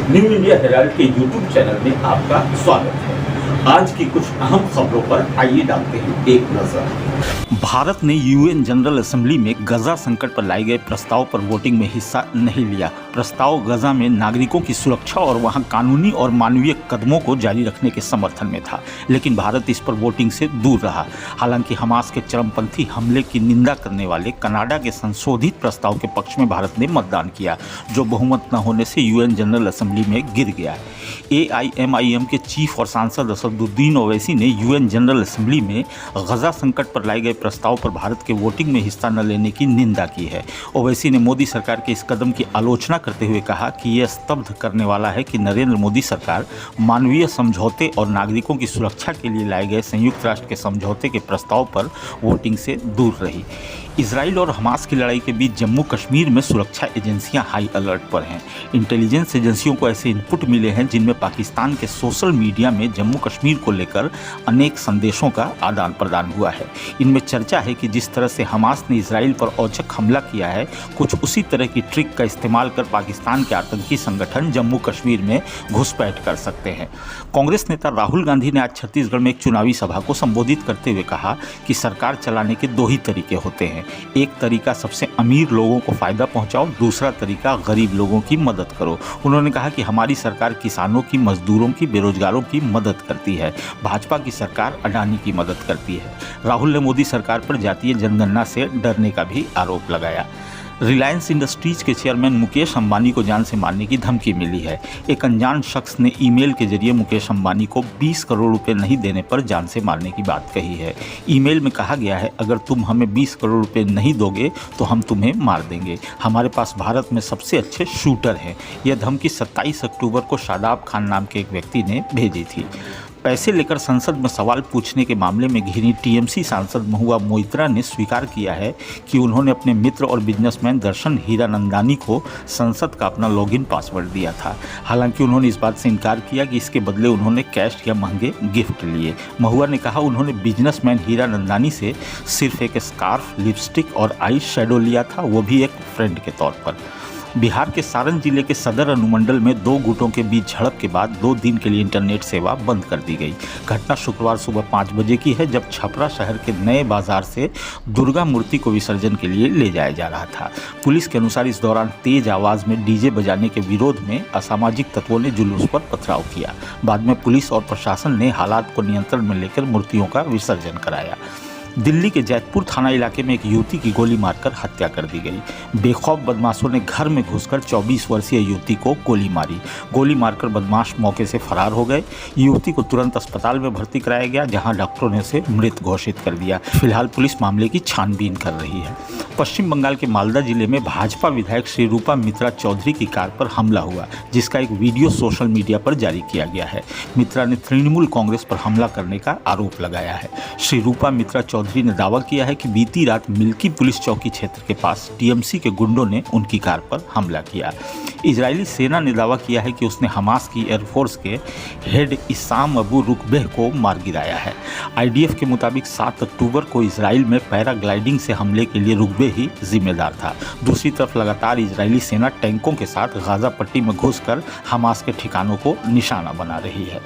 New India Herald के YouTube channel में आपका स्वागत है। आज की कुछ अहम खबरों पर आइए डालते हैं एक नजर। भारत ने यूएन जनरल असेंबली में गजा संकट पर लाए गए प्रस्ताव पर वोटिंग में हिस्सा नहीं लिया। प्रस्ताव गजा में नागरिकों की सुरक्षा और वहां कानूनी और मानवीय कदमों को जारी रखने के समर्थन में था, लेकिन भारत इस पर वोटिंग से दूर रहा। हालांकि हमास के चरमपंथी हमले की निंदा करने वाले कनाडा के संशोधित प्रस्ताव के पक्ष में भारत ने मतदान किया, जो बहुमत न होने से यूएन जनरल असेंबली में गिर गया। AIMIM के चीफ और सांसद असदुद्दीन ओवैसी ने यूएन जनरल असेंबली में गजा संकट पर लाए गए प्रस्ताव पर भारत के वोटिंग में हिस्सा न लेने की निंदा की है। ओवैसी ने मोदी सरकार के इस कदम की आलोचना करते हुए कहा कि यह स्तब्ध करने वाला है कि नरेंद्र मोदी सरकार मानवीय समझौते और नागरिकों की सुरक्षा के लिए लाए गए संयुक्त राष्ट्र के समझौते के प्रस्ताव पर वोटिंग से दूर रही। इजराइल और हमास की लड़ाई के बीच जम्मू कश्मीर में सुरक्षा एजेंसियां हाई अलर्ट पर हैं। इंटेलिजेंस एजेंसियों को ऐसे इनपुट मिले हैं जिनमें पाकिस्तान के सोशल मीडिया में जम्मू कश्मीर को लेकर अनेक संदेशों का आदान प्रदान हुआ है। इनमें चर्चा है कि जिस तरह से हमास ने इजराइल पर औचक हमला किया है, कुछ उसी तरह की ट्रिक का इस्तेमाल कर पाकिस्तान के आतंकी संगठन जम्मू कश्मीर में घुसपैठ कर सकते हैं। कांग्रेस नेता राहुल गांधी ने आज छत्तीसगढ़ में एक चुनावी सभा को संबोधित करते हुए कहा कि सरकार चलाने के दो ही तरीके होते हैं। एक तरीका सबसे अमीर लोगों को फायदा पहुंचाओ, दूसरा तरीका गरीब लोगों की मदद करो। उन्होंने कहा कि हमारी सरकार किसानों की, मजदूरों की, बेरोजगारों की मदद करती है। भाजपा की सरकार अडानी की मदद करती है। राहुल ने मोदी सरकार पर जातीय जनगणना से डरने का भी आरोप लगाया। रिलायंस इंडस्ट्रीज के चेयरमैन मुकेश अंबानी को जान से मारने की धमकी मिली है। एक अनजान शख्स ने ईमेल के जरिए मुकेश अंबानी को 20 करोड़ रुपए नहीं देने पर जान से मारने की बात कही है। ईमेल में कहा गया है, अगर तुम हमें 20 करोड़ रुपए नहीं दोगे तो हम तुम्हें मार देंगे। हमारे पास भारत में सबसे अच्छे शूटर हैं। यह धमकी 27 अक्टूबर को शादाब खान नाम के एक व्यक्ति ने भेजी थी। पैसे लेकर संसद में सवाल पूछने के मामले में घिरी टीएमसी सांसद महुआ मोइत्रा ने स्वीकार किया है कि उन्होंने अपने मित्र और बिजनेसमैन दर्शन हीरानंदानी को संसद का अपना लॉगिन पासवर्ड दिया था। हालांकि उन्होंने इस बात से इनकार किया कि इसके बदले उन्होंने कैश या महंगे गिफ्ट लिए। महुआ ने कहा उन्होंने बिजनेसमैन हीरानंदानी से सिर्फ एक स्कार्फ, लिपस्टिक और आई शेडो लिया था, वो भी एक फ्रेंड के तौर पर। बिहार के सारण जिले के सदर अनुमंडल में दो गुटों के बीच झड़प के बाद 2 दिन के लिए इंटरनेट सेवा बंद कर दी गई। घटना शुक्रवार सुबह 5 बजे की है, जब छपरा शहर के नए बाजार से दुर्गा मूर्ति को विसर्जन के लिए ले जाया जा रहा था। पुलिस के अनुसार इस दौरान तेज आवाज में डीजे बजाने के विरोध में असामाजिक तत्वों ने जुलूस पर पथराव किया। बाद में पुलिस और प्रशासन ने हालात को नियंत्रण में लेकर मूर्तियों का विसर्जन कराया। दिल्ली के जैतपुर थाना इलाके में एक युवती की गोली मारकर हत्या कर दी गई। बेखौफ बदमाशों ने घर में घुसकर 24 वर्षीय युवती को गोली मारी। गोली मारकर बदमाश मौके से फरार हो गए। युवती को तुरंत अस्पताल में भर्ती कराया गया, जहां डॉक्टरों ने उसे मृत घोषित कर दिया। फिलहाल पुलिस मामले की छानबीन कर रही है। पश्चिम बंगाल के मालदा जिले में भाजपा विधायक श्री रूपा मित्रा चौधरी की कार पर हमला हुआ, जिसका एक वीडियो सोशल मीडिया पर जारी किया गया है। मित्रा ने तृणमूल कांग्रेस पर हमला करने का आरोप लगाया है। श्री रूपा मित्रा चौधरी ने दावा किया है कि बीती रात मिल्की पुलिस चौकी क्षेत्र के पास टीएमसी के गुंडों ने उनकी कार पर हमला किया। इजरायली सेना ने दावा किया है कि उसने हमास की एयरफोर्स के हेड इसाम अबू रुकबेह को मार गिराया है। आईडीएफ के मुताबिक 7 अक्टूबर को इजराइल में पैराग्लाइडिंग से हमले के लिए रुकबेह ही जिम्मेदार था। दूसरी तरफ लगातार इजरायली सेना टैंकों के साथ गाजा पट्टी में घुसकर हमास के ठिकानों को निशाना बना रही है।